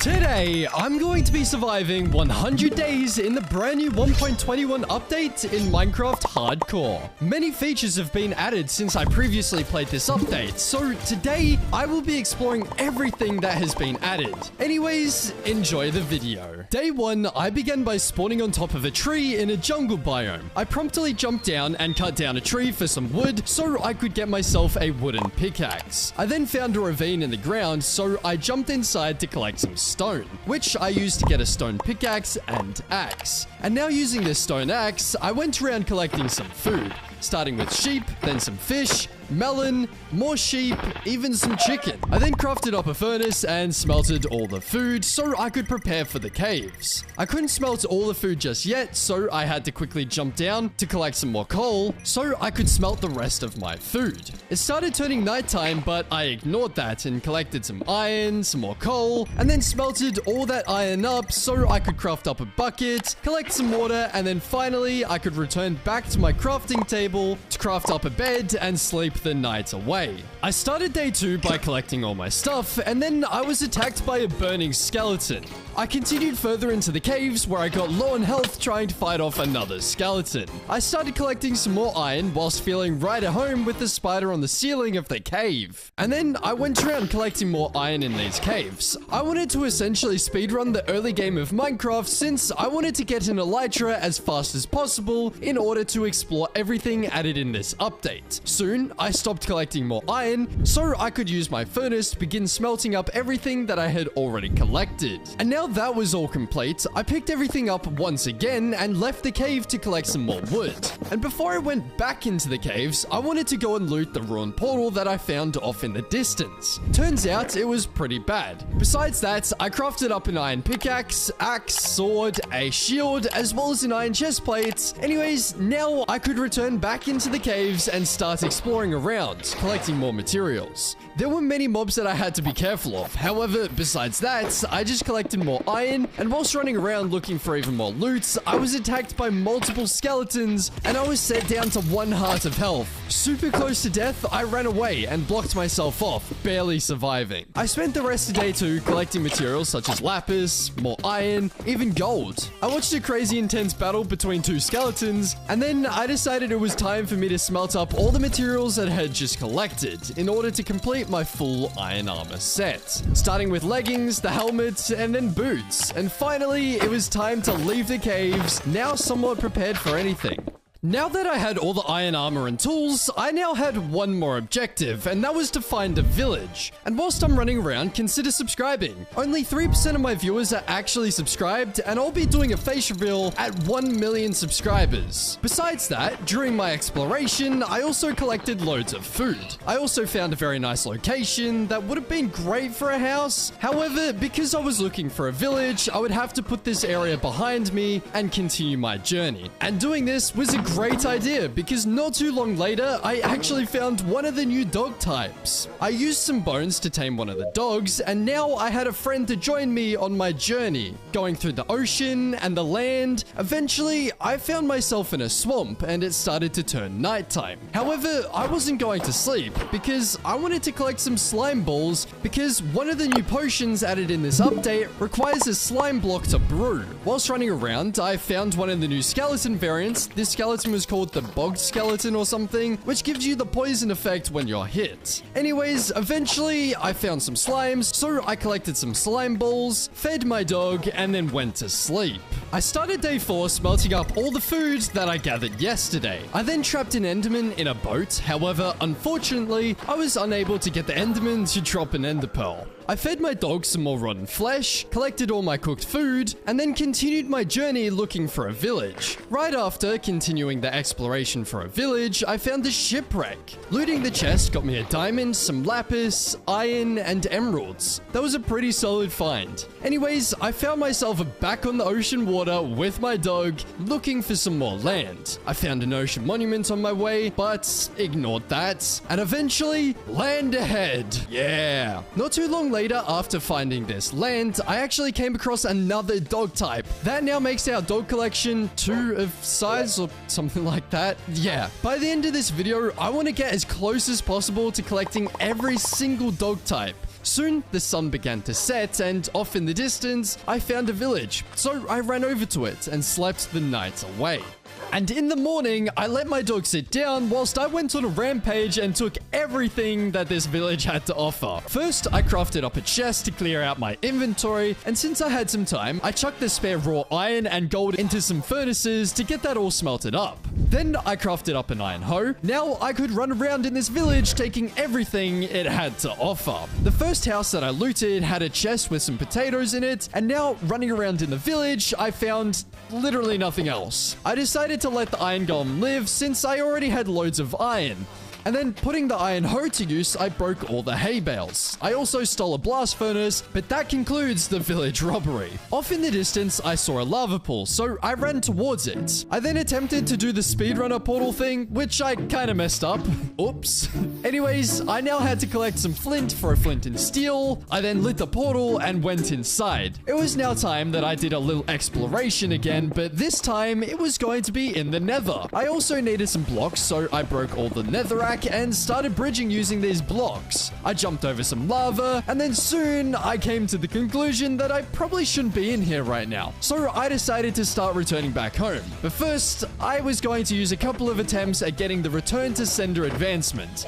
Today, I'm going to be surviving 100 days in the brand new 1.21 update in Minecraft Hardcore. Many features have been added since I previously played this update, so today I will be exploring everything that has been added. Anyways, enjoy the video. Day 1, I began by spawning on top of a tree in a jungle biome. I promptly jumped down and cut down a tree for some wood so I could get myself a wooden pickaxe. I then found a ravine in the ground, so I jumped inside to collect some stone, which I used to get a stone pickaxe and axe. And now using this stone axe, I went around collecting some food, starting with sheep, then some fish, melon, more sheep, even some chicken. I then crafted up a furnace and smelted all the food so I could prepare for the caves. I couldn't smelt all the food just yet, so I had to quickly jump down to collect some more coal so I could smelt the rest of my food. It started turning nighttime, but I ignored that and collected some iron, some more coal, and then smelted all that iron up so I could craft up a bucket, collect some water, and then finally I could return back to my crafting table to craft up a bed and sleep the night away. I started day 2 by collecting all my stuff, and then I was attacked by a burning skeleton. I continued further into the caves where I got low on health trying to fight off another skeleton. I started collecting some more iron whilst feeling right at home with the spider on the ceiling of the cave. And then I went around collecting more iron in these caves. I wanted to essentially speedrun the early game of Minecraft since I wanted to get an elytra as fast as possible in order to explore everything added in this update. Soon, I stopped collecting more iron so I could use my furnace to begin smelting up everything that I had already collected. And now that was all complete, I picked everything up once again and left the cave to collect some more wood. And before I went back into the caves, I wanted to go and loot the ruined portal that I found off in the distance. Turns out it was pretty bad. Besides that, I crafted up an iron pickaxe, axe, sword, a shield, as well as an iron chestplate. Anyways, now I could return back into the caves and start exploring around, collecting more materials. There were many mobs that I had to be careful of. However, besides that, I just collected more iron, and whilst running around looking for even more loot, I was attacked by multiple skeletons, and I was set down to 1 heart of health. Super close to death, I ran away and blocked myself off, barely surviving. I spent the rest of day 2 collecting materials such as lapis, more iron, even gold. I watched a crazy intense battle between 2 skeletons, and then I decided it was time for me to smelt up all the materials that I had just collected in order to complete my full iron armor set. Starting with leggings, the helmet, and then boots. And finally, it was time to leave the caves, now somewhat prepared for anything. Now that I had all the iron armor and tools, I now had one more objective, and that was to find a village. And whilst I'm running around, consider subscribing. Only 3% of my viewers are actually subscribed, and I'll be doing a face reveal at 1 million subscribers. Besides that, during my exploration, I also collected loads of food. I also found a very nice location that would have been great for a house. However, because I was looking for a village, I would have to put this area behind me and continue my journey. And doing this was a great idea because not too long later, I actually found one of the new dog types. I used some bones to tame one of the dogs, and now I had a friend to join me on my journey, going through the ocean and the land. Eventually, I found myself in a swamp and it started to turn nighttime. However, I wasn't going to sleep because I wanted to collect some slime balls because one of the new potions added in this update requires a slime block to brew. Whilst running around, I found one of the new skeleton variants. This skeleton was called the bogged skeleton or something, which gives you the poison effect when you're hit. Anyways, eventually I found some slimes, so I collected some slime balls, fed my dog, and then went to sleep. I started day 4 smelting up all the food that I gathered yesterday. I then trapped an enderman in a boat. However, unfortunately, I was unable to get the enderman to drop an ender pearl. I fed my dog some more rotten flesh, collected all my cooked food, and then continued my journey looking for a village. Right after continuing the exploration for a village, I found a shipwreck. Looting the chest got me a diamond, some lapis, iron, and emeralds. That was a pretty solid find. Anyways, I found myself back on the ocean water with my dog, looking for some more land. I found an ocean monument on my way, but ignored that. And eventually, land ahead. Yeah. Not too long later, after finding this land, I actually came across another dog type. That now makes our dog collection 2 of size or something like that. Yeah. By the end of this video, I want to get as close as possible to collecting every single dog type. Soon, the sun began to set, and off in the distance, I found a village. So I ran over to it and slept the night away. And in the morning, I let my dog sit down whilst I went on a rampage and took everything that this village had to offer. First, I crafted up a chest to clear out my inventory, and since I had some time, I chucked the spare raw iron and gold into some furnaces to get that all smelted up. Then I crafted up an iron hoe. Now I could run around in this village taking everything it had to offer. The first house that I looted had a chest with some potatoes in it, and now running around in the village, I found literally nothing else. I decided to let the iron golem live since I already had loads of iron. And then putting the iron hoe to use, I broke all the hay bales. I also stole a blast furnace, but that concludes the village robbery. Off in the distance, I saw a lava pool, so I ran towards it. I then attempted to do the speedrunner portal thing, which I kind of messed up. Oops. Anyways, I now had to collect some flint for a flint and steel. I then lit the portal and went inside. It was now time that I did a little exploration again, but this time it was going to be in the nether. I also needed some blocks, so I broke all the netherrack and started bridging using these blocks. I jumped over some lava, and then soon I came to the conclusion that I probably shouldn't be in here right now. So I decided to start returning back home. But first, I was going to use a couple of attempts at getting the return to sender advancement.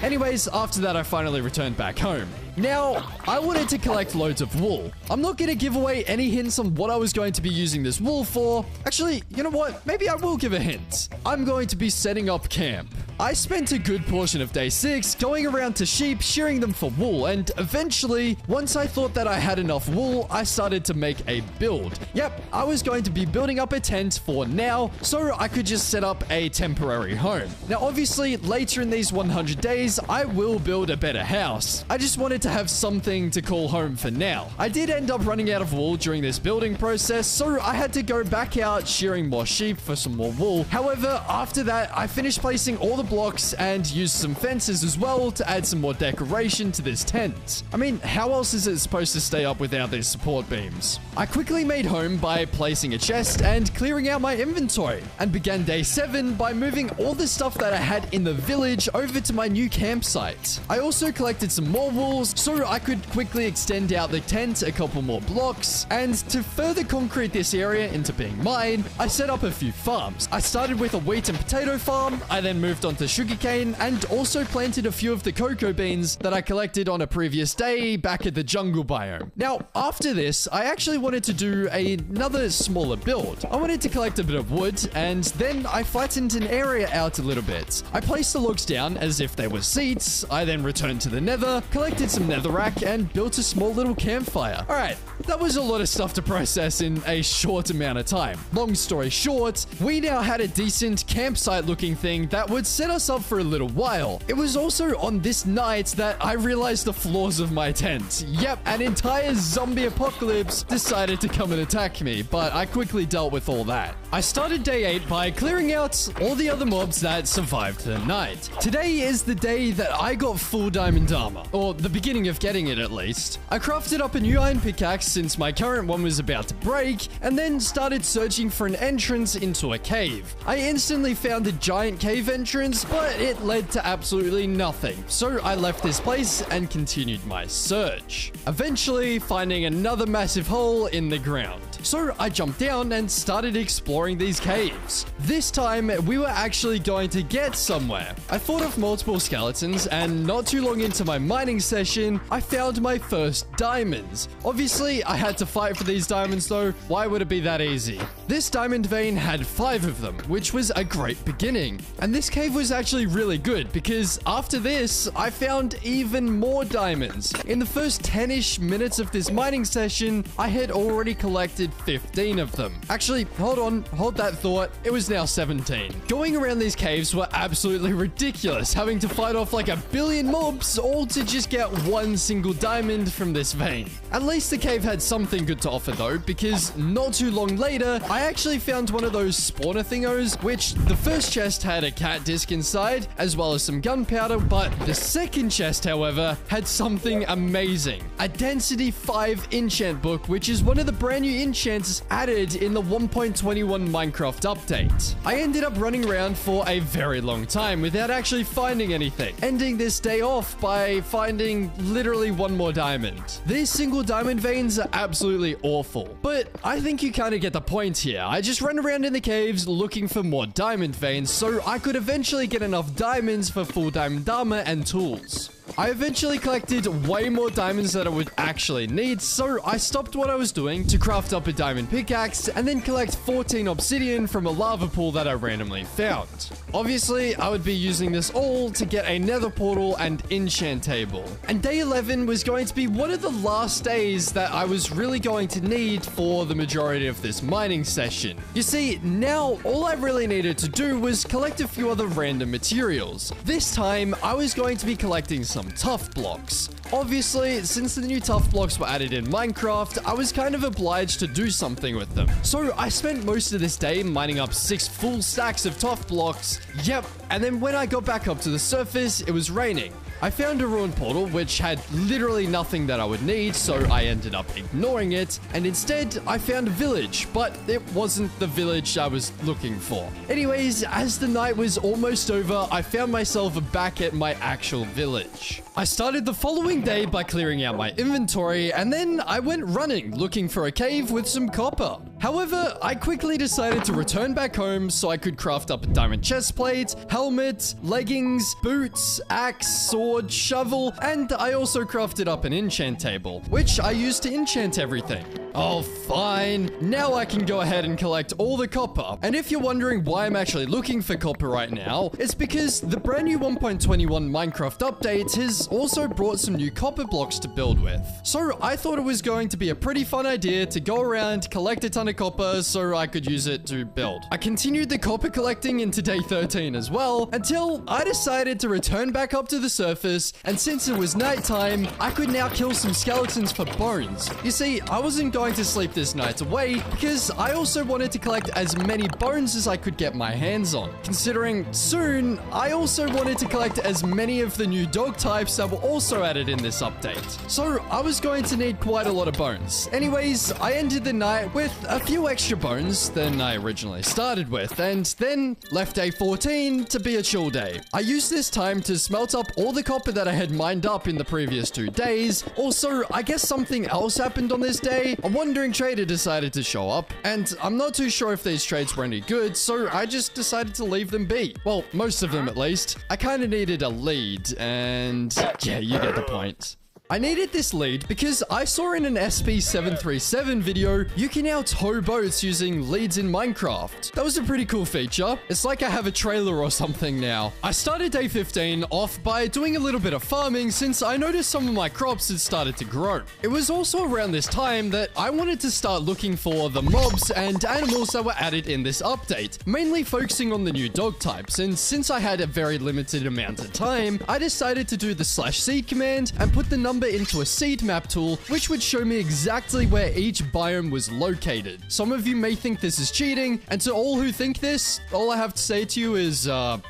Anyways, after that I finally returned back home. Now, I wanted to collect loads of wool. I'm not going to give away any hints on what I was going to be using this wool for. Actually, you know what? Maybe I will give a hint. I'm going to be setting up camp. I spent a good portion of day 6 going around to sheep, shearing them for wool, and eventually, once I thought that I had enough wool, I started to make a build. Yep, I was going to be building up a tent for now, so I could just set up a temporary home. Now, obviously, later in these 100 days, I will build a better house. I just wanted to have something to call home for now. I did end up running out of wool during this building process, so I had to go back out shearing more sheep for some more wool. However, after that, I finished placing all the blocks and used some fences as well to add some more decoration to this tent. I mean, how else is it supposed to stay up without these support beams? I quickly made home by placing a chest and clearing out my inventory, and began day 7 by moving all the stuff that I had in the village over to my new campsite. I also collected some more wool so I could quickly extend out the tent a couple more blocks, and to further concrete this area into being mine, I set up a few farms. I started with a wheat and potato farm, I then moved on to sugarcane, and also planted a few of the cocoa beans that I collected on a previous day back at the jungle biome. Now, after this, I actually wanted to do another smaller build. I wanted to collect a bit of wood, and then I flattened an area out a little bit. I placed the logs down as if they were seats. I then returned to the nether, collected some netherrack, and built a small little campfire. Alright, that was a lot of stuff to process in a short amount of time. Long story short, we now had a decent campsite looking thing that would set us up for a little while. It was also on this night that I realized the flaws of my tent. Yep, an entire zombie apocalypse decided to come and attack me, but I quickly dealt with all that. I started day 8 by clearing out all the other mobs that survived the night. Today is the day that I got full diamond armor, or the beginning of getting it at least. I crafted up a new iron pickaxe since my current one was about to break, and then started searching for an entrance into a cave. I instantly found a giant cave entrance, but it led to absolutely nothing, so I left this place and continued my search, eventually finding another massive hole in the ground. So I jumped down and started exploring these caves. This time, we were actually going to get somewhere. I fought off multiple skeletons, and not too long into my mining session, I found my first diamonds. Obviously, I had to fight for these diamonds though. Why would it be that easy? This diamond vein had 5 of them, which was a great beginning. And this cave was actually really good because after this, I found even more diamonds. In the first 10-ish minutes of this mining session, I had already collected 15 of them. Actually, hold that thought. It was now 17. Going around these caves were absolutely ridiculous, having to fight off like a billion mobs all to just get one single diamond from this vein. At least the cave had something good to offer though, because not too long later, I actually found one of those spawner thingos, which the first chest had a cat disc inside, as well as some gunpowder, but the second chest, however, had something amazing. A Density 5 enchant book, which is one of the brand new enchants enchants added in the 1.21 Minecraft update. I ended up running around for a very long time without actually finding anything, ending this day off by finding literally one more diamond. These single diamond veins are absolutely awful, but I think you kind of get the point here. I just ran around in the caves looking for more diamond veins so I could eventually get enough diamonds for full diamond armor and tools. I eventually collected way more diamonds than I would actually need, so I stopped what I was doing to craft up a diamond pickaxe and then collect 14 obsidian from a lava pool that I randomly found. Obviously, I would be using this all to get a nether portal and enchant table. And day 11 was going to be one of the last days that I was really going to need for the majority of this mining session. You see, now all I really needed to do was collect a few other random materials. This time, I was going to be collecting some tough blocks. Obviously, since the new tough blocks were added in Minecraft, I was kind of obliged to do something with them. So I spent most of this day mining up 6 full stacks of tough blocks. Yep, and then when I got back up to the surface, it was raining. I found a ruined portal which had literally nothing that I would need, so I ended up ignoring it, and instead I found a village, but it wasn't the village I was looking for. Anyways, as the night was almost over, I found myself back at my actual village. I started the following day by clearing out my inventory, and then I went running looking for a cave with some copper. However, I quickly decided to return back home so I could craft up a diamond chestplate, helmet, leggings, boots, axe, sword, shovel, and I also crafted up an enchant table, which I used to enchant everything. Oh, fine. Now I can go ahead and collect all the copper. And if you're wondering why I'm actually looking for copper right now, it's because the brand new 1.21 Minecraft update has also brought some new copper blocks to build with. So I thought it was going to be a pretty fun idea to go around, collect a ton of copper so I could use it to build. I continued the copper collecting into day 13 as well, until I decided to return back up to the surface, and since it was nighttime, I could now kill some skeletons for bones. You see, I wasn't going to sleep this night away because I also wanted to collect as many bones as I could get my hands on. Considering soon, I also wanted to collect as many of the new dog types that were also added in this update. So I was going to need quite a lot of bones. Anyways, I ended the night with a few extra bones than I originally started with, and then left day 14 to be a chill day. I used this time to smelt up all the copper that I had mined up in the previous 2 days. Also, I guess something else happened on this day. A wandering trader decided to show up, and I'm not too sure if these trades were any good, so I just decided to leave them be. Well, most of them at least. I kind of needed a lead, and yeah, you get the point. I needed this lead because I saw in an SB737 video, you can now tow boats using leads in Minecraft. That was a pretty cool feature. It's like I have a trailer or something now. I started day 15 off by doing a little bit of farming since I noticed some of my crops had started to grow. It was also around this time that I wanted to start looking for the mobs and animals that were added in this update, mainly focusing on the new dog types, and since I had a very limited amount of time, I decided to do the /seed command and put the number into a seed map tool, which would show me exactly where each biome was located. Some of you may think this is cheating, and to all who think this, all I have to say to you is, oh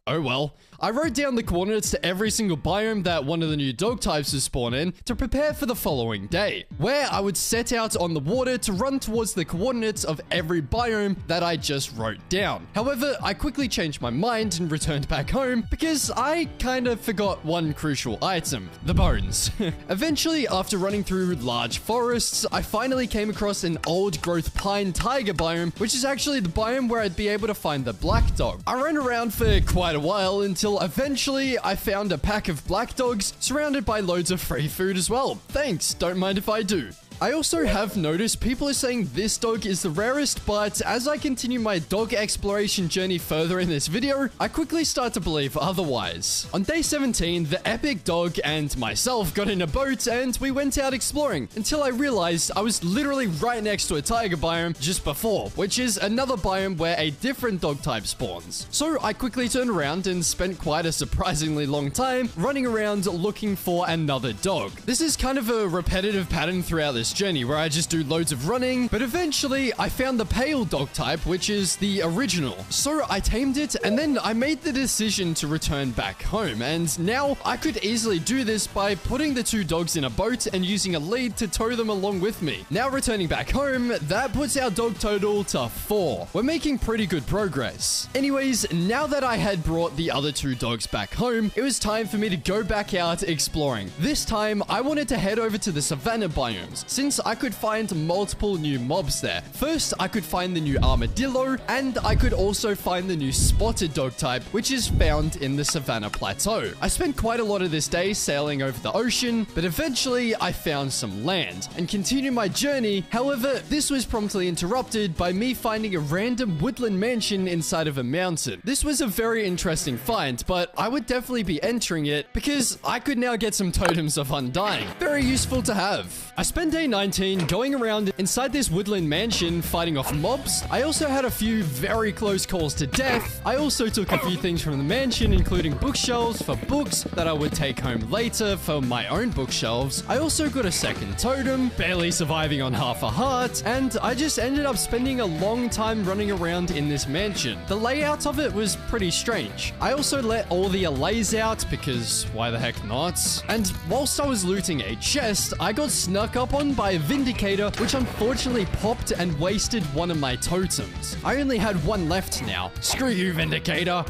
well. I wrote down the coordinates to every single biome that one of the new dog types is spawned in to prepare for the following day, where I would set out on the water to run towards the coordinates of every biome that I just wrote down. However, I quickly changed my mind and returned back home because I kind of forgot one crucial item, the bones. Eventually, after running through large forests, I finally came across an old growth pine taiga biome, which is actually the biome where I'd be able to find the black dog. I ran around for quite a while until eventually I found a pack of black dogs surrounded by loads of free food as well. Thanks, don't mind if I do. I also have noticed people are saying this dog is the rarest, but as I continue my dog exploration journey further in this video, I quickly start to believe otherwise. On day 17, the epic dog and myself got in a boat and we went out exploring until I realized I was literally right next to a taiga biome just before, which is another biome where a different dog type spawns. So I quickly turned around and spent quite a surprisingly long time running around looking for another dog. This is kind of a repetitive pattern throughout this this journey where I just do loads of running, but eventually I found the pale dog type, which is the original. So I tamed it, and then I made the decision to return back home, and now I could easily do this by putting the two dogs in a boat and using a lead to tow them along with me. Now returning back home, that puts our dog total to 4. We're making pretty good progress. Anyways, now that I had brought the other two dogs back home, it was time for me to go back out exploring. This time, I wanted to head over to the savanna biomes, since I could find multiple new mobs there. First, I could find the new armadillo, and I could also find the new spotted dog type, which is found in the savanna plateau. I spent quite a lot of this day sailing over the ocean, but eventually I found some land and continued my journey. However, this was promptly interrupted by me finding a random woodland mansion inside of a mountain. This was a very interesting find, but I would definitely be entering it because I could now get some totems of undying. Very useful to have. I spent day 19 going around inside this woodland mansion fighting off mobs. I also had a few very close calls to death. I also took a few things from the mansion, including bookshelves for books that I would take home later for my own bookshelves. I also got a second totem, barely surviving on half a heart, and I just ended up spending a long time running around in this mansion. The layout of it was pretty strange. I also let all the allays out because why the heck not? And whilst I was looting a chest, I got snuck up on by a Vindicator, which unfortunately popped and wasted one of my totems. I only had one left now. Screw you, Vindicator.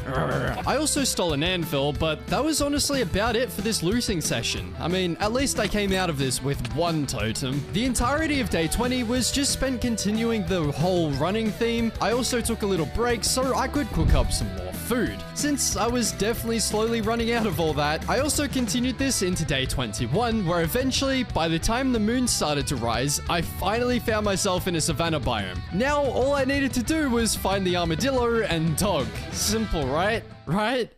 I also stole an anvil, but that was honestly about it for this looting session. I mean, at least I came out of this with one totem. The entirety of day 20 was just spent continuing the whole running theme. I also took a little break so I could cook up some more food, since I was definitely slowly running out of all that. I also continued this into day 21, where eventually, by the time the moon started to rise, I finally found myself in a savanna biome. Now, all I needed to do was find the armadillo and dog. Simple, right? Right?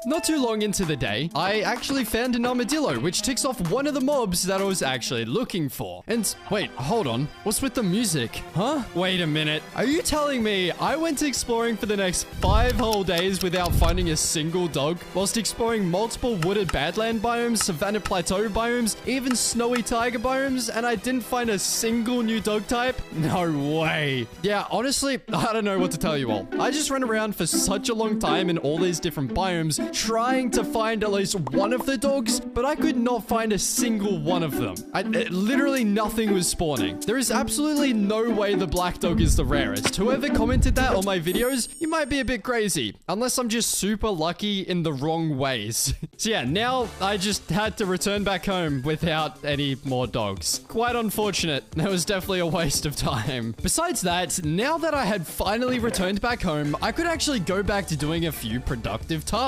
Not too long into the day, I actually found an armadillo, which ticks off one of the mobs that I was actually looking for. And wait, hold on. What's with the music? Huh? Wait a minute. Are you telling me I went exploring for the next 5 whole days without finding a single dog, whilst exploring multiple wooded badland biomes, savanna plateau biomes, even snowy taiga biomes, and I didn't find a single new dog type? No way. Yeah, honestly, I don't know what to tell you all. I just ran around for such a long time in all these different biomes trying to find at least one of the dogs, but I could not find a single one of them. Literally nothing was spawning. There is absolutely no way the black dog is the rarest. Whoever commented that on my videos, you might be a bit crazy, unless I'm just super lucky in the wrong ways. So yeah, now I just had to return back home without any more dogs. Quite unfortunate. That was definitely a waste of time. Besides that, now that I had finally returned back home, I could actually go back to doing a few productive tasks.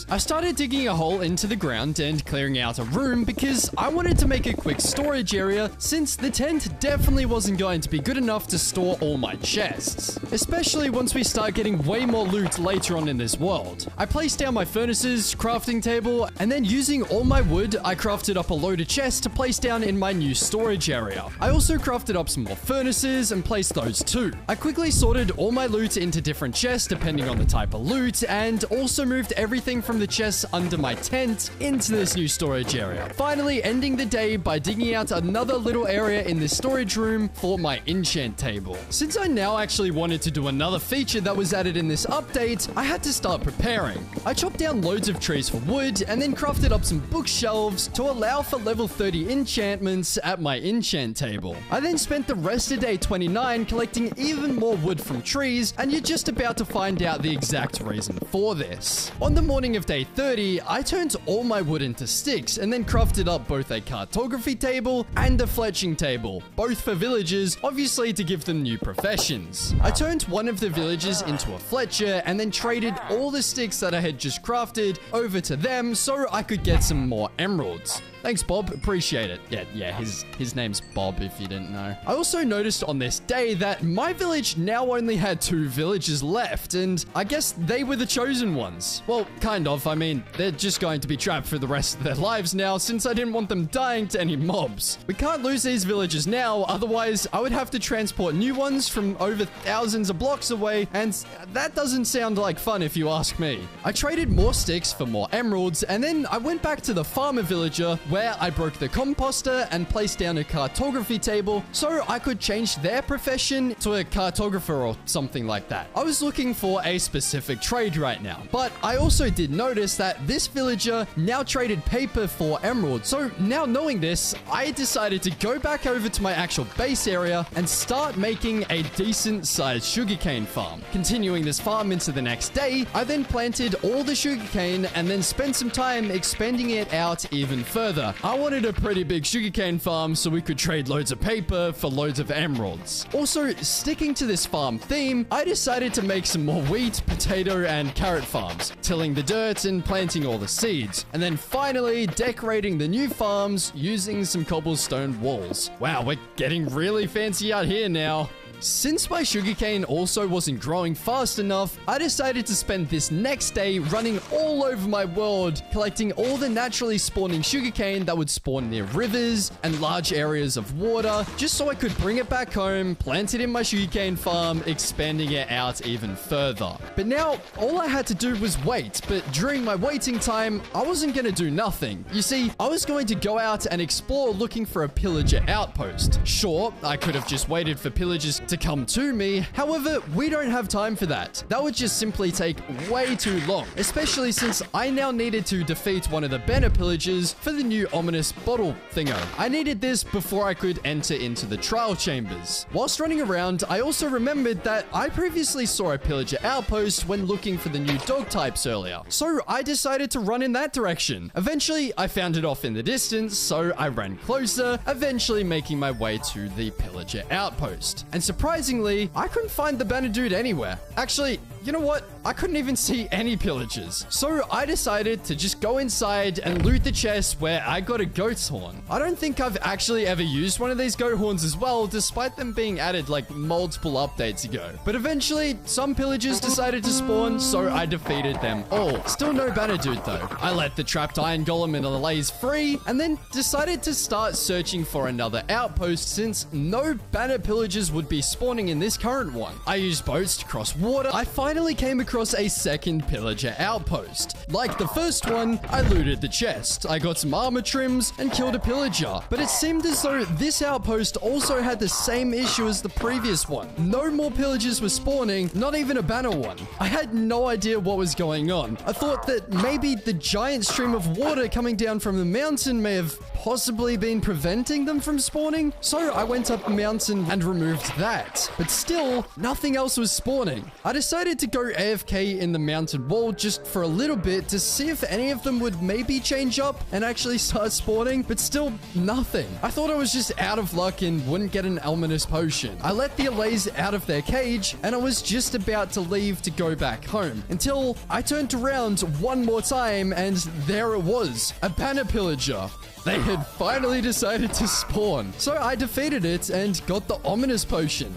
I started digging a hole into the ground and clearing out a room because I wanted to make a quick storage area, since the tent definitely wasn't going to be good enough to store all my chests, especially once we start getting way more loot later on in this world. I placed down my furnaces, crafting table, and then using all my wood, I crafted up a load of chests to place down in my new storage area. I also crafted up some more furnaces and placed those too. I quickly sorted all my loot into different chests depending on the type of loot, and also moved everything from the chests under my tent into this new storage area. Finally, ending the day by digging out another little area in this storage room for my enchant table. Since I now actually wanted to do another feature that was added in this update, I had to start preparing. I chopped down loads of trees for wood and then crafted up some bookshelves to allow for level 30 enchantments at my enchant table. I then spent the rest of day 29 collecting even more wood from trees, and you're just about to find out the exact reason for this. On the morning of day 30, I turned all my wood into sticks and then crafted up both a cartography table and a fletching table, both for villagers, obviously to give them new professions. I turned one of the villagers into a fletcher and then traded all the sticks that I had just crafted over to them so I could get some more emeralds. Thanks, Bob. Appreciate it. Yeah, his name's Bob, if you didn't know. I also noticed on this day that my village now only had 2 villagers left, and I guess they were the chosen hidden ones. Well, kind of. I mean, they're just going to be trapped for the rest of their lives now since I didn't want them dying to any mobs. We can't lose these villagers now, otherwise I would have to transport new ones from over thousands of blocks away, and that doesn't sound like fun if you ask me. I traded more sticks for more emeralds, and then I went back to the farmer villager where I broke the composter and placed down a cartography table so I could change their profession to a cartographer or something like that. I was looking for a specific trade right now, but I also did notice that this villager now traded paper for emeralds. So now knowing this, I decided to go back over to my actual base area and start making a decent sized sugarcane farm. Continuing this farm into the next day, I then planted all the sugarcane and then spent some time expanding it out even further. I wanted a pretty big sugarcane farm so we could trade loads of paper for loads of emeralds. Also, sticking to this farm theme, I decided to make some more wheat, potato, and carrot farms, tilling the dirt and planting all the seeds, and then finally decorating the new farms using some cobblestone walls. Wow, we're getting really fancy out here now. Since my sugarcane also wasn't growing fast enough, I decided to spend this next day running all over my world, collecting all the naturally spawning sugarcane that would spawn near rivers and large areas of water, just so I could bring it back home, plant it in my sugarcane farm, expanding it out even further. But now, all I had to do was wait, but during my waiting time, I wasn't going to do nothing. You see, I was going to go out and explore looking for a pillager outpost. Sure, I could have just waited for pillagers to come to me. However, we don't have time for that. That would just simply take way too long, especially since I now needed to defeat one of the banner pillagers for the new ominous bottle thingo. I needed this before I could enter into the trial chambers. Whilst running around, I also remembered that I previously saw a pillager outpost when looking for the new dog types earlier. So I decided to run in that direction. Eventually, I found it off in the distance, so I ran closer, eventually making my way to the pillager outpost. And surprisingly, I couldn't find the banner dude anywhere. Actually, you know what? I couldn't even see any pillagers. So I decided to just go inside and loot the chest where I got a goat's horn. I don't think I've actually ever used one of these goat horns as well, despite them being added like multiple updates ago. But eventually, some pillagers decided to spawn, so I defeated them all. Still no banner dude though. I let the trapped iron golem in the lays free, and then decided to start searching for another outpost since no banner pillagers would be spawning in this current one. I used boats to cross water. I finally came across a second pillager outpost. Like the first one, I looted the chest. I got some armor trims and killed a pillager. But it seemed as though this outpost also had the same issue as the previous one. No more pillagers were spawning, not even a banner one. I had no idea what was going on. I thought that maybe the giant stream of water coming down from the mountain may have possibly been preventing them from spawning. So I went up the mountain and removed that. But still, nothing else was spawning. I decided to go AFK in the mountain wall just for a little bit to see if any of them would maybe change up and actually start spawning, but still nothing. I thought I was just out of luck and wouldn't get an ominous potion. I let the Allays out of their cage and I was just about to leave to go back home until I turned around one more time and there it was, a banner pillager. They had finally decided to spawn. So I defeated it and got the ominous potion.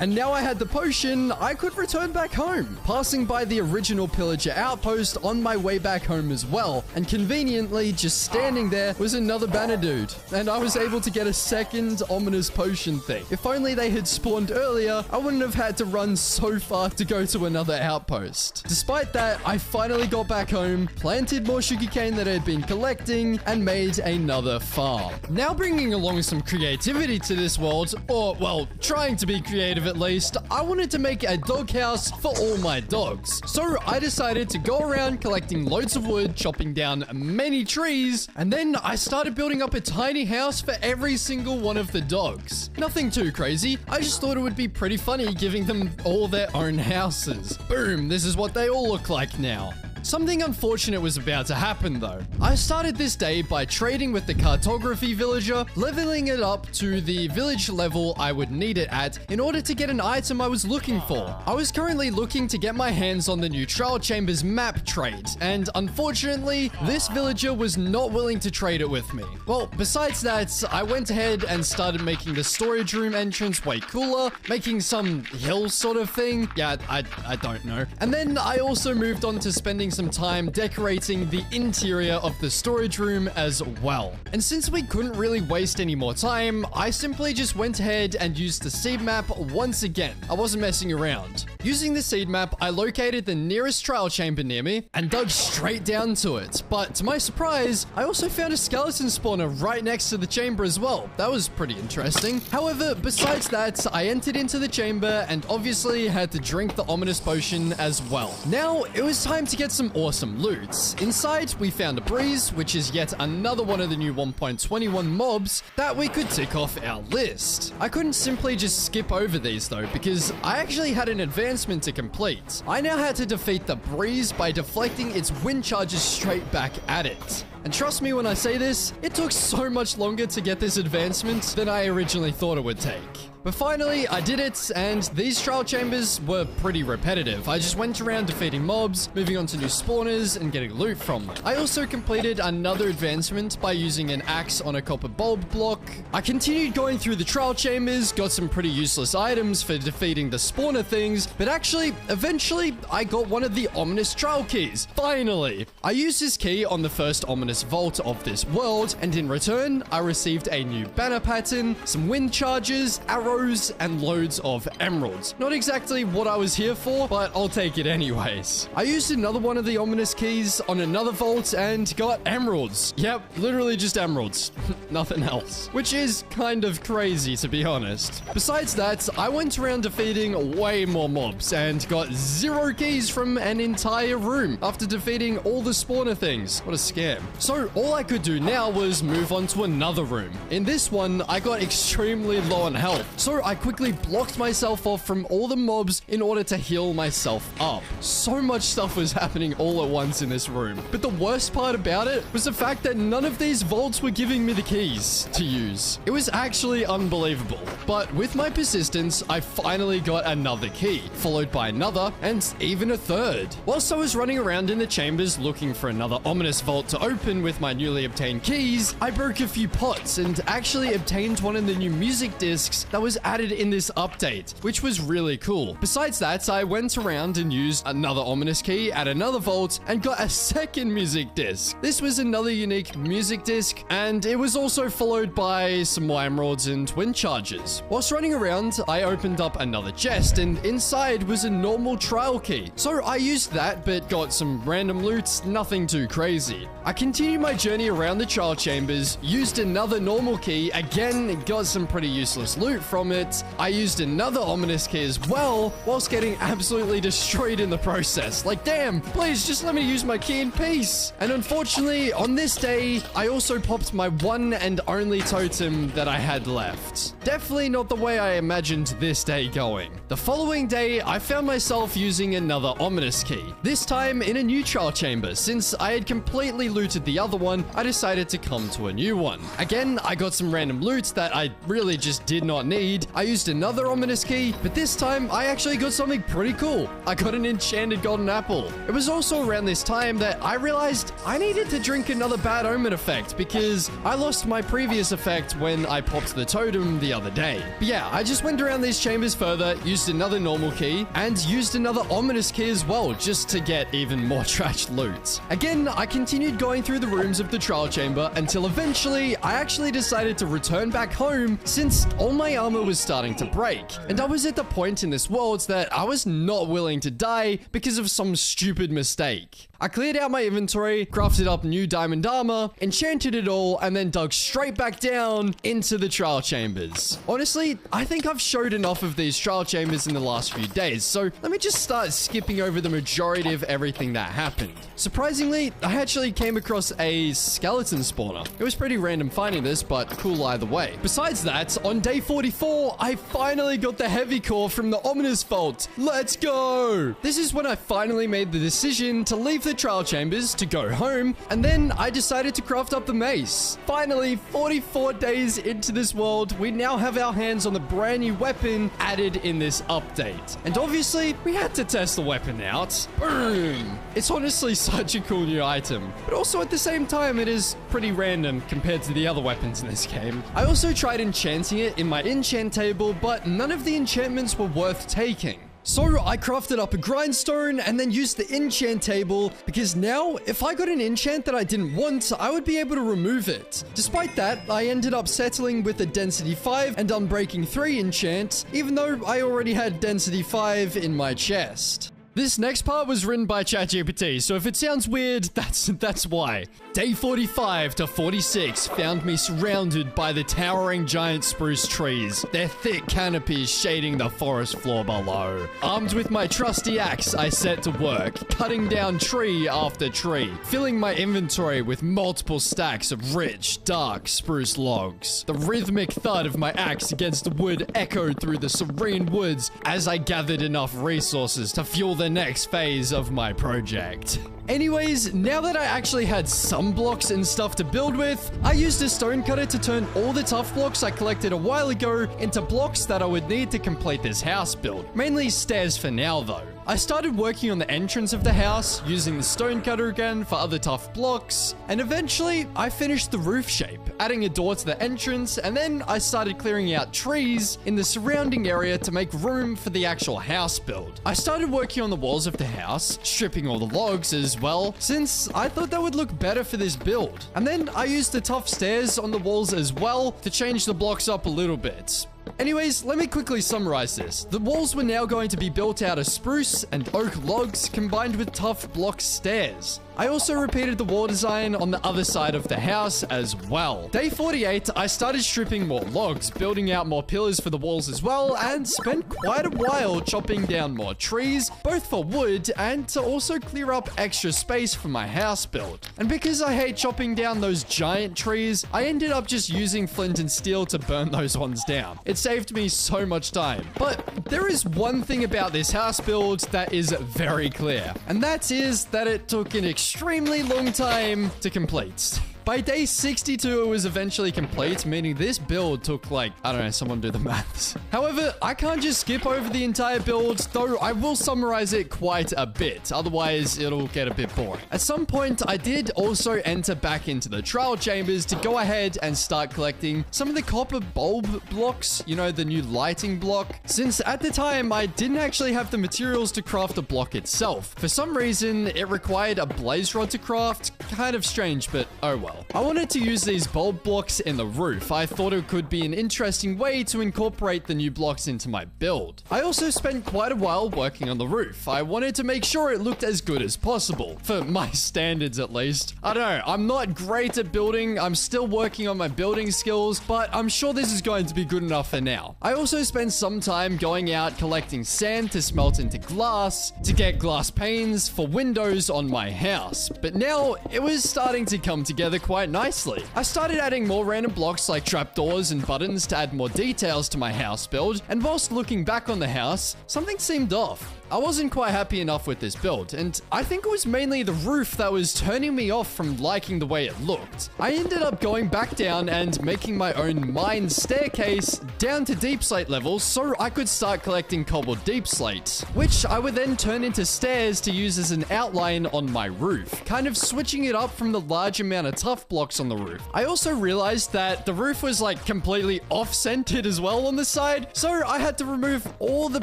And now I had the potion, I could return back home, passing by the original pillager outpost on my way back home as well. And conveniently, just standing there was another banner dude. And I was able to get a second ominous potion thing. If only they had spawned earlier, I wouldn't have had to run so far to go to another outpost. Despite that, I finally got back home, planted more sugarcane that I had been collecting, and made another farm. Now bringing along some creativity to this world, or well, trying to be creative at least, I wanted to make a doghouse for all my dogs. So I decided to go around collecting loads of wood, chopping down many trees, and then I started building up a tiny house for every single one of the dogs. Nothing too crazy, I just thought it would be pretty funny giving them all their own houses. Boom, this is what they all look like now. Something unfortunate was about to happen though. I started this day by trading with the cartography villager, leveling it up to the village level I would need it at in order to get an item I was looking for. I was currently looking to get my hands on the new Trial Chambers map trade, and unfortunately, this villager was not willing to trade it with me. Well, besides that, I went ahead and started making the storage room entrance way cooler, making some hill sort of thing. Yeah, I don't know. And then I also moved on to spending some time decorating the interior of the storage room as well. And since we couldn't really waste any more time, I simply just went ahead and used the seed map once again. I wasn't messing around. Using the seed map, I located the nearest trial chamber near me and dug straight down to it. But to my surprise, I also found a skeleton spawner right next to the chamber as well. That was pretty interesting. However, besides that, I entered into the chamber and obviously had to drink the ominous potion as well. Now, it was time to get some awesome loot. Inside, we found a breeze, which is yet another one of the new 1.21 mobs that we could tick off our list. I couldn't simply just skip over these though, because I actually had an advancement to complete. I now had to defeat the breeze by deflecting its wind charges straight back at it. And trust me when I say this, it took so much longer to get this advancement than I originally thought it would take. But finally, I did it, and these trial chambers were pretty repetitive. I just went around defeating mobs, moving on to new spawners, and getting loot from them. I also completed another advancement by using an axe on a copper bulb block. I continued going through the trial chambers, got some pretty useless items for defeating the spawner things, but actually, eventually, I got one of the ominous trial keys. Finally! I used this key on the first ominous vault of this world, and in return, I received a new banner pattern, some wind charges, arrows, and loads of emeralds. Not exactly what I was here for, but I'll take it anyways. I used another one of the ominous keys on another vault and got emeralds. Yep, literally just emeralds. Nothing else. Which is kind of crazy, to be honest. Besides that, I went around defeating way more mobs and got 0 keys from an entire room after defeating all the spawner things. What a scam. So all I could do now was move on to another room. In this one, I got extremely low on health. So I quickly blocked myself off from all the mobs in order to heal myself up. So much stuff was happening all at once in this room. But the worst part about it was the fact that none of these vaults were giving me the keys to use. It was actually unbelievable. But with my persistence, I finally got another key, followed by another, and even a third. Whilst I was running around in the chambers looking for another ominous vault to open with my newly obtained keys, I broke a few pots and actually obtained one of the new music discs that was added in this update, which was really cool. Besides that, I went around and used another ominous key at another vault and got a second music disc. This was another unique music disc, and it was also followed by some more emeralds and wind charges. Whilst running around, I opened up another chest, and inside was a normal trial key. So I used that, but got some random loot, nothing too crazy. I continued my journey around the trial chambers, used another normal key, again got some pretty useless loot from it. I used another ominous key as well, whilst getting absolutely destroyed in the process. Like, damn, please just let me use my key in peace. And unfortunately, on this day, I also popped my one and only totem that I had left. Definitely not the way I imagined this day going. The following day, I found myself using another ominous key. This time in a new trial chamber. Since I had completely looted the other one, I decided to come to a new one. Again, I got some random loot that I really just did not need. I used another ominous key, but this time I actually got something pretty cool. I got an enchanted golden apple. It was also around this time that I realized I needed to drink another bad omen effect because I lost my previous effect when I popped the totem the other day. But yeah, I just went around these chambers further, used another normal key, and used another ominous key as well, just to get even more trash loot. Again, I continued going through the rooms of the trial chamber until eventually I actually decided to return back home since all my armor was starting to break. And I was at the point in this world that I was not willing to die because of some stupid mistake. I cleared out my inventory, crafted up new diamond armor, enchanted it all, and then dug straight back down into the trial chambers. Honestly, I think I've showed enough of these trial chambers in the last few days, so let me just start skipping over the majority of everything that happened. Surprisingly, I actually came across a skeleton spawner. It was pretty random finding this, but cool either way. Besides that, on day 44, I finally got the heavy core from the ominous vault. Let's go! This is when I finally made the decision to leave the the trial chambers to go home, and then I decided to craft up the mace. Finally, 44 days into this world, we now have our hands on the brand new weapon added in this update. And obviously, we had to test the weapon out. Boom! It's honestly such a cool new item, but also at the same time, it is pretty random compared to the other weapons in this game. I also tried enchanting it in my enchant table, but none of the enchantments were worth taking. So I crafted up a grindstone and then used the enchant table, because now if I got an enchant that I didn't want, I would be able to remove it. Despite that, I ended up settling with a density 5 and unbreaking 3 enchant, even though I already had density 5 in my chest. This next part was written by ChatGPT, so if it sounds weird, that's why. Day 45 to 46 found me surrounded by the towering giant spruce trees, their thick canopies shading the forest floor below. Armed with my trusty axe, I set to work, cutting down tree after tree, filling my inventory with multiple stacks of rich, dark spruce logs. The rhythmic thud of my axe against the wood echoed through the serene woods as I gathered enough resources to fuel the next phase of my project. Anyways, now that I actually had some blocks and stuff to build with, I used a stone cutter to turn all the tough blocks I collected a while ago into blocks that I would need to complete this house build. Mainly stairs for now though. I started working on the entrance of the house, using the stone cutter again for other tough blocks, and eventually I finished the roof shape, adding a door to the entrance, and then I started clearing out trees in the surrounding area to make room for the actual house build. I started working on the walls of the house, stripping all the logs as well, since I thought that would look better for this build. And then I used the tough stairs on the walls as well to change the blocks up a little bit. Anyways, let me quickly summarize this. The walls were now going to be built out of spruce and oak logs combined with tough block stairs. I also repeated the wall design on the other side of the house as well. Day 48, I started stripping more logs, building out more pillars for the walls as well, and spent quite a while chopping down more trees, both for wood and to also clear up extra space for my house build. And because I hate chopping down those giant trees, I ended up just using flint and steel to burn those ones down. It saved me so much time. But there is one thing about this house build that is very clear, and that is that it took an extremely long time to complete. By day 62, it was eventually complete, meaning this build took like, I don't know, someone do the maths. However, I can't just skip over the entire build, though I will summarize it quite a bit, otherwise it'll get a bit boring. At some point, I did also enter back into the trial chambers to go ahead and start collecting some of the copper bulb blocks, you know, the new lighting block, since at the time, I didn't actually have the materials to craft the block itself. For some reason, it required a blaze rod to craft, kind of strange, but oh well. I wanted to use these bulb blocks in the roof. I thought it could be an interesting way to incorporate the new blocks into my build. I also spent quite a while working on the roof. I wanted to make sure it looked as good as possible, for my standards at least. I don't know, I'm not great at building. I'm still working on my building skills, but I'm sure this is going to be good enough for now. I also spent some time going out collecting sand to smelt into glass, to get glass panes for windows on my house. But now it was starting to come together quite nicely. I started adding more random blocks like trapdoors and buttons to add more details to my house build, and whilst looking back on the house, something seemed off. I wasn't quite happy enough with this build, and I think it was mainly the roof that was turning me off from liking the way it looked. I ended up going back down and making my own mine staircase down to deep slate levels so I could start collecting cobbled deep slate, which I would then turn into stairs to use as an outline on my roof, kind of switching it up from the large amount of tough blocks on the roof. I also realized that the roof was like completely off-centered as well on the side, so I had to remove all the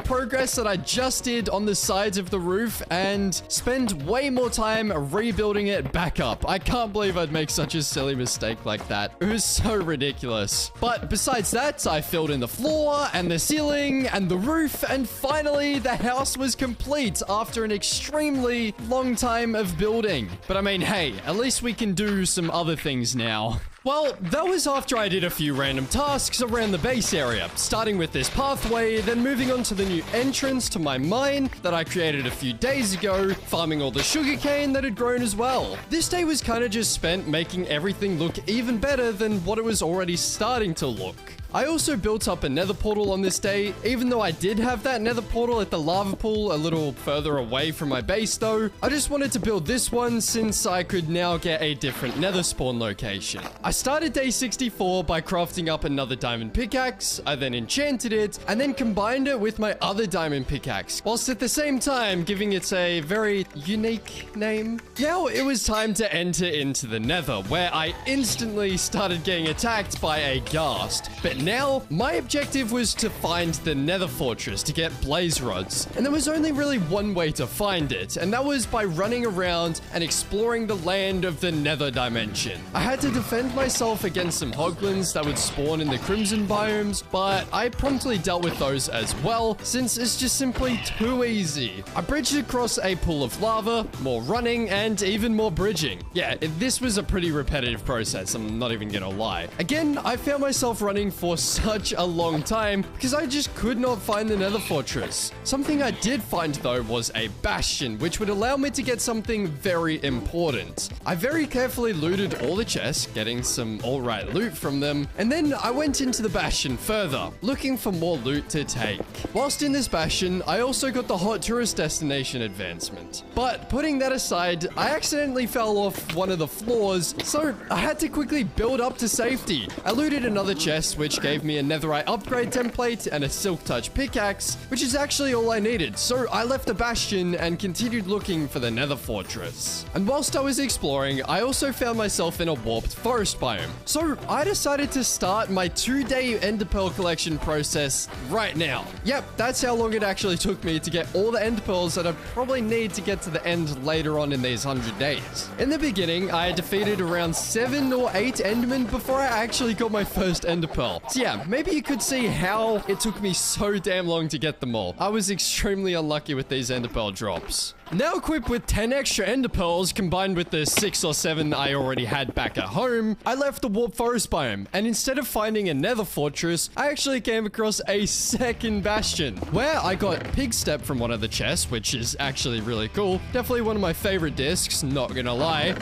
progress that I just did on the sides of the roof and spend way more time rebuilding it back up. I can't believe I'd make such a silly mistake like that. It was so ridiculous. But besides that, I filled in the floor and the ceiling and the roof, and finally the house was complete after an extremely long time of building. But I mean, hey, at least we can do some other things now. Well, that was after I did a few random tasks around the base area, starting with this pathway, then moving on to the new entrance to my mine that I created a few days ago, farming all the sugarcane that had grown as well. This day was kind of just spent making everything look even better than what it was already starting to look. I also built up a nether portal on this day, even though I did have that nether portal at the lava pool a little further away from my base though. I just wanted to build this one since I could now get a different nether spawn location. I started day 64 by crafting up another diamond pickaxe. I then enchanted it and then combined it with my other diamond pickaxe, whilst at the same time giving it a very unique name. Now it was time to enter into the nether, where I instantly started getting attacked by a ghast. But now my objective was to find the nether fortress to get blaze rods, and there was only really one way to find it, and that was by running around and exploring the land of the nether dimension. I had to defend myself against some hoglins that would spawn in the crimson biomes, but I promptly dealt with those as well, since it's just simply too easy. I bridged across a pool of lava, more running, and even more bridging. Yeah, this was a pretty repetitive process, I'm not even gonna lie. Again, I found myself running for such a long time because I just could not find the nether fortress. Something I did find though was a bastion, which would allow me to get something very important. I very carefully looted all the chests, getting some alright loot from them, and then I went into the bastion further, looking for more loot to take. Whilst in this bastion, I also got the hot tourist destination advancement. But putting that aside, I accidentally fell off one of the floors, so I had to quickly build up to safety. I looted another chest, which gave me a netherite upgrade template and a silk touch pickaxe, which is actually all I needed. So I left the bastion and continued looking for the nether fortress. And whilst I was exploring, I also found myself in a warped forest biome. So I decided to start my 2-day enderpearl collection process right now. Yep, that's how long it actually took me to get all the enderpearls that I probably need to get to the end later on in these 100 days. In the beginning, I defeated around 7 or 8 endermen before I actually got my first enderpearl. So yeah, maybe you could see how it took me so damn long to get them all. I was extremely unlucky with these enderpearl drops. Now equipped with 10 extra enderpearls combined with the 6 or 7 I already had back at home, I left the warped forest biome, and instead of finding a nether fortress, I actually came across a second bastion, where I got pig step from one of the chests, which is actually really cool. Definitely one of my favorite discs, not gonna lie.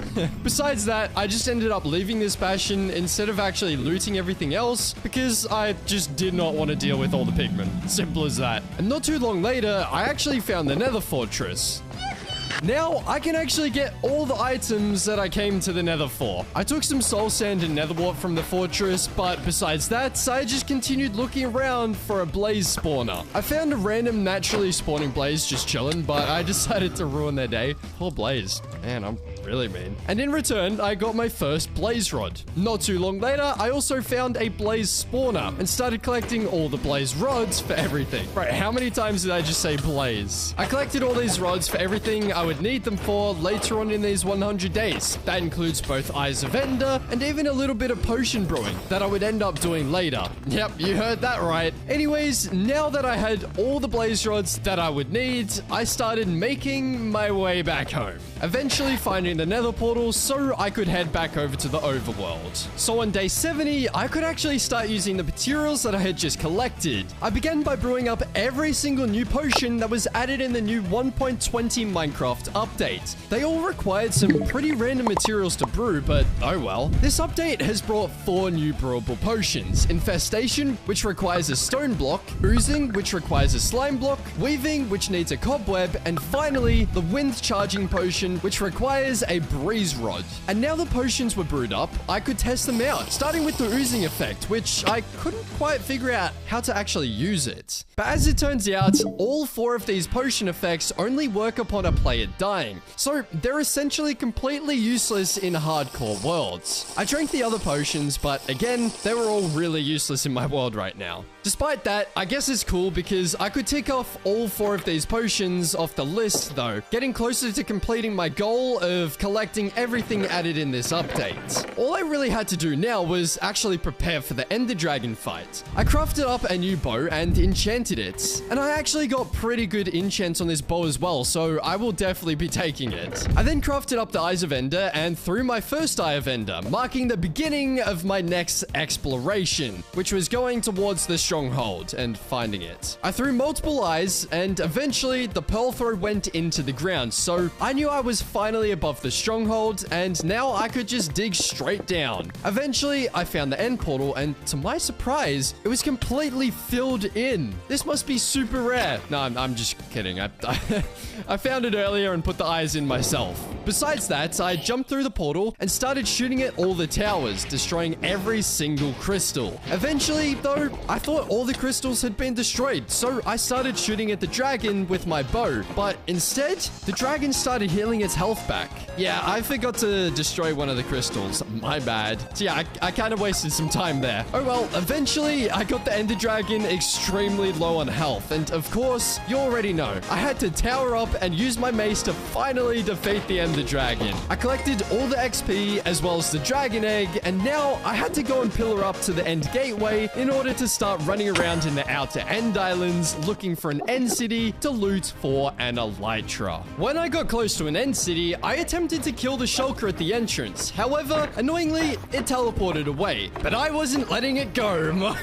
Besides that, I just ended up leaving this bastion instead of actually looting everything else, because I just did not want to deal with all the pigmen. Simple as that. And not too long later, I actually found the nether fortress. Now, I can actually get all the items that I came to the nether for. I took some soul sand and nether wart from the fortress, but besides that, I just continued looking around for a blaze spawner. I found a random naturally spawning blaze just chilling, but I decided to ruin their day. Poor blaze. Man, I'm really mean. And in return, I got my first blaze rod. Not too long later, I also found a blaze spawner and started collecting all the blaze rods for everything. Right, how many times did I just say blaze? I collected all these rods for everything I would need them for later on in these 100 days. That includes both Eyes of Ender and even a little bit of potion brewing that I would end up doing later. Yep, you heard that right. Anyways, now that I had all the blaze rods that I would need, I started making my way back home. Eventually finding the nether portal so I could head back over to the overworld. So on day 70, I could actually start using the materials that I had just collected. I began by brewing up every single new potion that was added in the new 1.20 Minecraft update. They all required some pretty random materials to brew, but oh well. This update has brought 4 new brewable potions. Infestation, which requires a stone block, Oozing, which requires a slime block, Weaving, which needs a cobweb, and finally, the Wind Charging potion, which requires a breeze rod. And now the potions were brewed up, I could test them out, starting with the oozing effect, which I couldn't quite figure out how to actually use it. But as it turns out, all 4 of these potion effects only work upon a player dying, so they're essentially completely useless in hardcore worlds. I drank the other potions, but again, they were all really useless in my world right now. Despite that, I guess it's cool because I could tick off all 4 of these potions off the list though, getting closer to completing my goal of collecting everything added in this update. All I really had to do now was actually prepare for the Ender Dragon fight. I crafted up a new bow and enchanted it, and I actually got pretty good enchants on this bow as well, so I will definitely be taking it. I then crafted up the Eyes of Ender and threw my first Eye of Ender, marking the beginning of my next exploration, which was going towards the Stronghold stronghold and finding it. I threw multiple eyes, and eventually the pearl throw went into the ground, so I knew I was finally above the stronghold, and now I could just dig straight down. Eventually, I found the end portal, and to my surprise, it was completely filled in. This must be super rare. No, I'm just kidding. I found it earlier and put the eyes in myself. Besides that, I jumped through the portal and started shooting at all the towers, destroying every single crystal. Eventually, though, I thought all the crystals had been destroyed, so I started shooting at the dragon with my bow, but instead, the dragon started healing its health back. Yeah, I forgot to destroy one of the crystals. My bad. So yeah, I kind of wasted some time there. Oh well, eventually, I got the ender dragon extremely low on health, and of course, you already know, I had to tower up and use my mace to finally defeat the ender dragon. I collected all the XP as well as the dragon egg, and now I had to go and pillar up to the end gateway in order to start running around in the outer end islands looking for an end city to loot for an elytra. When I got close to an end city, I attempted to kill the shulker at the entrance. However, annoyingly, it teleported away, but I wasn't letting it go.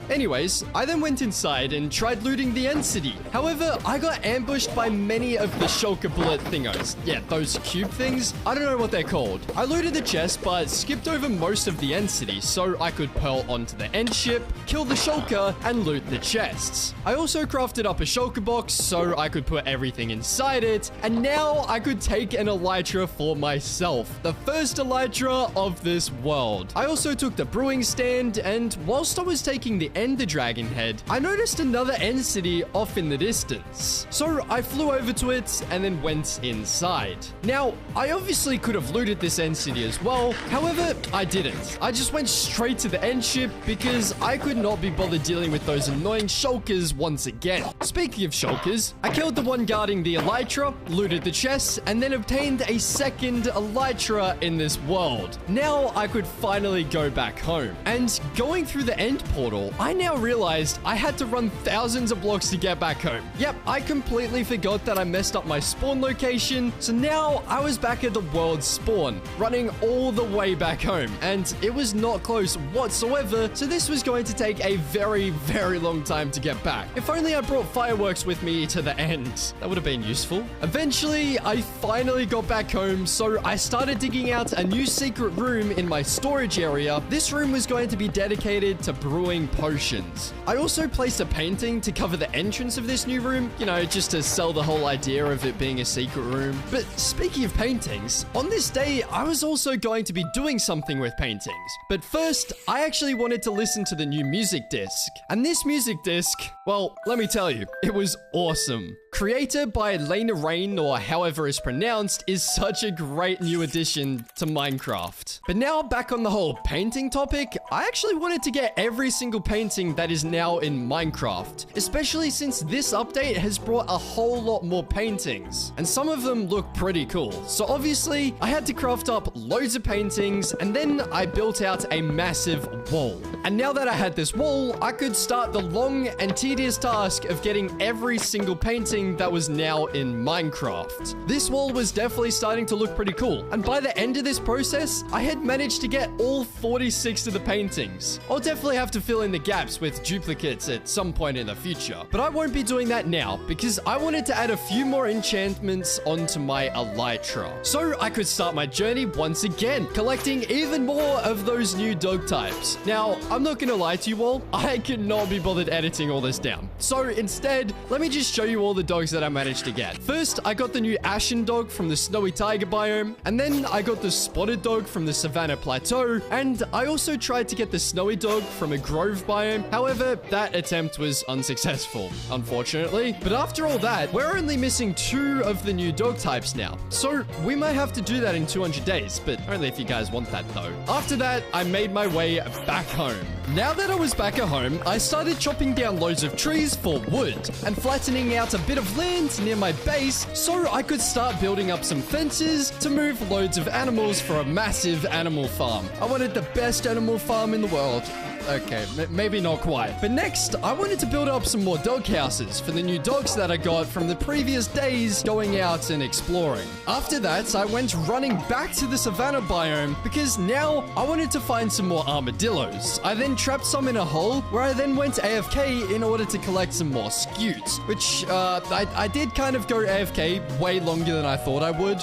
Anyways, I then went inside and tried looting the end city. However, I got ambushed by many of the shulker bullet thingos. Yeah, those cube things. I don't know what they're called. I looted the chest, but skipped over most of the end city so I could pearl onto the end ship, kill the shulker, and loot the chests. I also crafted up a shulker box so I could put everything inside it, and now I could take an elytra for myself. The first elytra of this world. I also took the brewing stand, and whilst I was taking the ender dragon head, I noticed another end city off in the distance. So I flew over to it and then went inside. Now, I obviously could have looted this end city as well. However, I didn't. I just went straight to the end ship because I could not be bothered dealing with those annoying shulkers once again. Speaking of shulkers, I killed the one guarding the elytra, looted the chests, and then obtained a second elytra in this world. Now I could finally go back home. And going through the end portal, I now realized I had to run thousands of blocks to get back home. Yep, I completely forgot that I messed up my spawn location, so now I was back at the world spawn, running all the way back home, and it was not close whatsoever, so this was going to take a very, very long time to get back. If only I brought fireworks with me to the end. That would have been useful. Eventually, I finally got back home, so I started digging out a new secret room in my storage area. This room was going to be dedicated to brewing potions. I also placed a painting to cover the entrance of this new room, you know, just to sell the whole idea of it being a secret room. But speaking of paintings, on this day, I was also going to be doing something with paintings. But first, I actually wanted to listen to the new music disc. And this music disc, well, let me tell you, it was awesome. Created by Lena Rain, or however it's pronounced, is such a great new addition to Minecraft. But now back on the whole painting topic, I actually wanted to get every single painting that is now in Minecraft, especially since this update has brought a whole lot more paintings, and some of them look pretty cool. So obviously, I had to craft up loads of paintings, and then I built out a massive wall. And now that I had this wall, I could start the long and tedious task of getting every single painting that was now in Minecraft. This wall was definitely starting to look pretty cool, and by the end of this process, I had managed to get all 46 of the paintings. I'll definitely have to fill in the gaps with duplicates at some point in the future, but I won't be doing that now because I wanted to add a few more enchantments onto my elytra, so I could start my journey once again, collecting even more of those new dog types. Now, I'm not gonna lie to you all, I could not be bothered editing all this down. So instead, let me just show you all the dogs that I managed to get. First, I got the new Ashen dog from the Snowy Taiga biome, and then I got the Spotted dog from the Savannah Plateau, and I also tried to get the Snowy dog from a Grove biome. However, that attempt was unsuccessful, unfortunately. But after all that, we're only missing 2 of the new dog types now. So we might have to do that in 200 days, but only if you guys want that though. After that, I made my way back home. Now that I was back at home, I started chopping down loads of trees for wood and flattening out a bit of land near my base so I could start building up some fences to move loads of animals for a massive animal farm. I wanted the best animal farm in the world. okay, maybe not quite. But next, I wanted to build up some more dog houses for the new dogs that I got from the previous days going out and exploring. After that, I went running back to the savanna biome because now I wanted to find some more armadillos. I then trapped some in a hole where I then went AFK in order to collect some more scutes, which I did kind of go AFK way longer than I thought I would.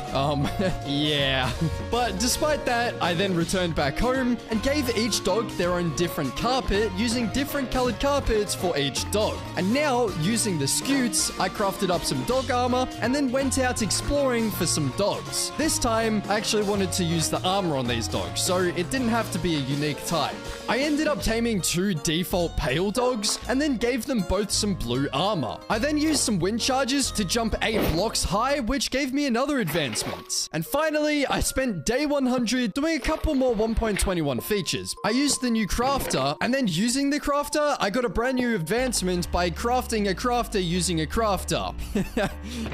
Yeah. But despite that, I then returned back home and gave each dog their own different carpet using different colored carpets for each dog. And now, using the scutes, I crafted up some dog armor and then went out exploring for some dogs. This time, I actually wanted to use the armor on these dogs, so it didn't have to be a unique type. I ended up taming 2 default pale dogs and then gave them both some blue armor. I then used some wind charges to jump 8 blocks high, which gave me another advancement. And finally, I spent day 100 doing a couple more 1.21 features. I used the new crafter, and then using the crafter, I got a brand new advancement by crafting a crafter using a crafter.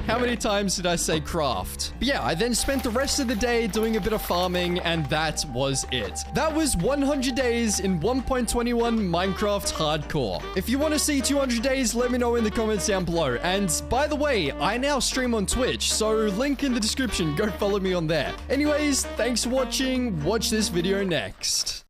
How many times did I say craft? But yeah, I then spent the rest of the day doing a bit of farming, and that was it. That was 100 days in 1.21 Minecraft Hardcore. If you want to see 200 days, let me know in the comments down below. And by the way, I now stream on Twitch, so link in the description. Go follow me on there. Anyways, thanks for watching. Watch this video next.